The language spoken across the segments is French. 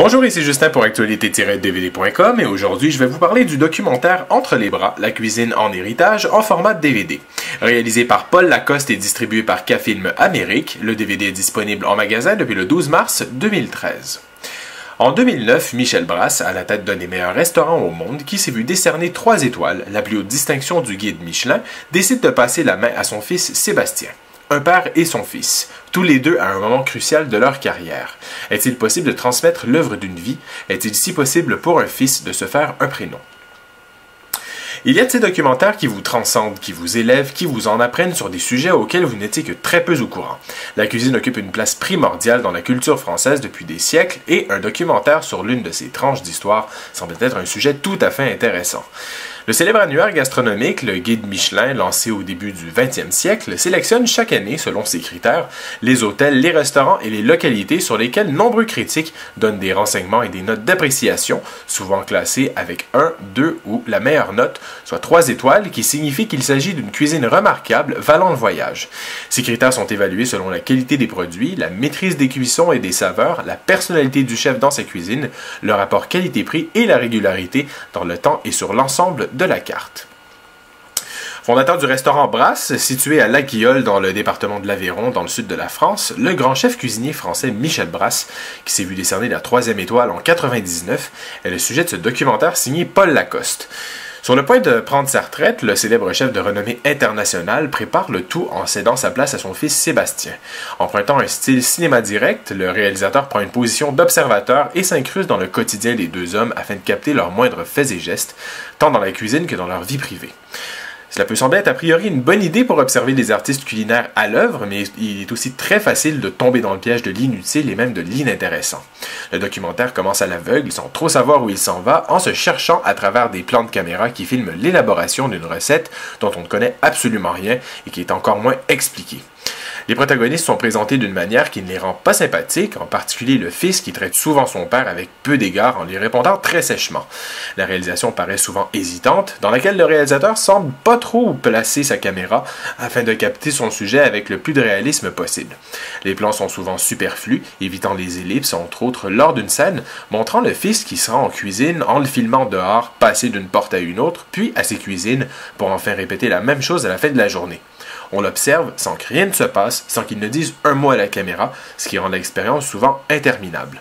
Bonjour, ici Justin pour actualité-dvd.com et aujourd'hui je vais vous parler du documentaire Entre les bras, la cuisine en héritage en format DVD. Réalisé par Paul Lacoste et distribué par K-Film Amérique, le DVD est disponible en magasin depuis le 12 mars 2013. En 2009, Michel Brasse, à la tête d'un des meilleurs restaurants au monde, qui s'est vu décerner 3 étoiles, la plus haute distinction du guide Michelin, décide de passer la main à son fils Sébastien. Un père et son fils, tous les deux à un moment crucial de leur carrière. Est-il possible de transmettre l'œuvre d'une vie? Est-il si possible pour un fils de se faire un prénom? Il y a de ces documentaires qui vous transcendent, qui vous élèvent, qui vous en apprennent sur des sujets auxquels vous n'étiez que très peu au courant. La cuisine occupe une place primordiale dans la culture française depuis des siècles et un documentaire sur l'une de ces tranches d'histoire semble être un sujet tout à fait intéressant. Le célèbre annuaire gastronomique, le Guide Michelin, lancé au début du 20e siècle, sélectionne chaque année, selon ses critères, les hôtels, les restaurants et les localités sur lesquels nombreux critiques donnent des renseignements et des notes d'appréciation, souvent classées avec 1, 2 ou la meilleure note, soit 3 étoiles, qui signifie qu'il s'agit d'une cuisine remarquable valant le voyage. Ces critères sont évalués selon la qualité des produits, la maîtrise des cuissons et des saveurs, la personnalité du chef dans sa cuisine, le rapport qualité-prix et la régularité dans le temps et sur l'ensemble de la carte. Fondateur du restaurant Brasse, situé à La Guillole dans le département de l'Aveyron, dans le sud de la France, le grand chef cuisinier français Michel Brasse, qui s'est vu décerner la 3e étoile en 1999, est le sujet de ce documentaire signé Paul Lacoste. Sur le point de prendre sa retraite, le célèbre chef de renommée internationale prépare le tout en cédant sa place à son fils Sébastien. Empruntant un style cinéma direct, le réalisateur prend une position d'observateur et s'incruste dans le quotidien des deux hommes afin de capter leurs moindres faits et gestes, tant dans la cuisine que dans leur vie privée. Cela peut sembler être a priori une bonne idée pour observer des artistes culinaires à l'œuvre, mais il est aussi très facile de tomber dans le piège de l'inutile et même de l'inintéressant. Le documentaire commence à l'aveugle, sans trop savoir où il s'en va, en se cherchant à travers des plans de caméra qui filment l'élaboration d'une recette dont on ne connaît absolument rien et qui est encore moins expliquée. Les protagonistes sont présentés d'une manière qui ne les rend pas sympathiques, en particulier le fils qui traite souvent son père avec peu d'égard en lui répondant très sèchement. La réalisation paraît souvent hésitante, dans laquelle le réalisateur semble pas trop placer sa caméra afin de capter son sujet avec le plus de réalisme possible. Les plans sont souvent superflus, évitant les ellipses entre autres lors d'une scène, montrant le fils qui se rend en cuisine en le filmant dehors, passer d'une porte à une autre, puis à ses cuisines, pour enfin répéter la même chose à la fin de la journée. On l'observe sans que rien ne se passe, sans qu'il ne dise un mot à la caméra, ce qui rend l'expérience souvent interminable.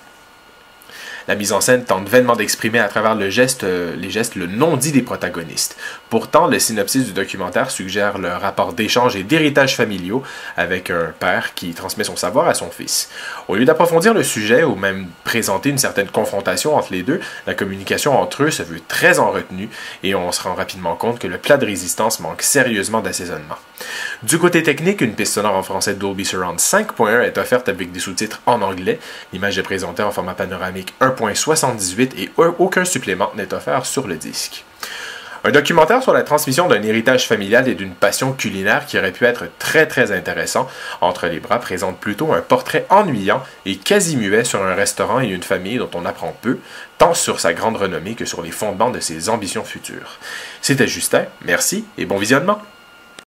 La mise en scène tente vainement d'exprimer à travers les gestes le non-dit des protagonistes. Pourtant, le synopsis du documentaire suggère le rapport d'échange et d'héritage familiaux avec un père qui transmet son savoir à son fils. Au lieu d'approfondir le sujet ou même présenter une certaine confrontation entre les deux, la communication entre eux se veut très en retenue et on se rend rapidement compte que le plat de résistance manque sérieusement d'assaisonnement. Du côté technique, une piste sonore en français Dolby Surround 5.1 est offerte avec des sous-titres en anglais. L'image est présentée en format panoramique 1.78 et aucun supplément n'est offert sur le disque. Un documentaire sur la transmission d'un héritage familial et d'une passion culinaire qui aurait pu être très intéressant, Entre les bras présente plutôt un portrait ennuyant et quasi muet sur un restaurant et une famille dont on apprend peu, tant sur sa grande renommée que sur les fondements de ses ambitions futures. C'était Justin, merci et bon visionnement!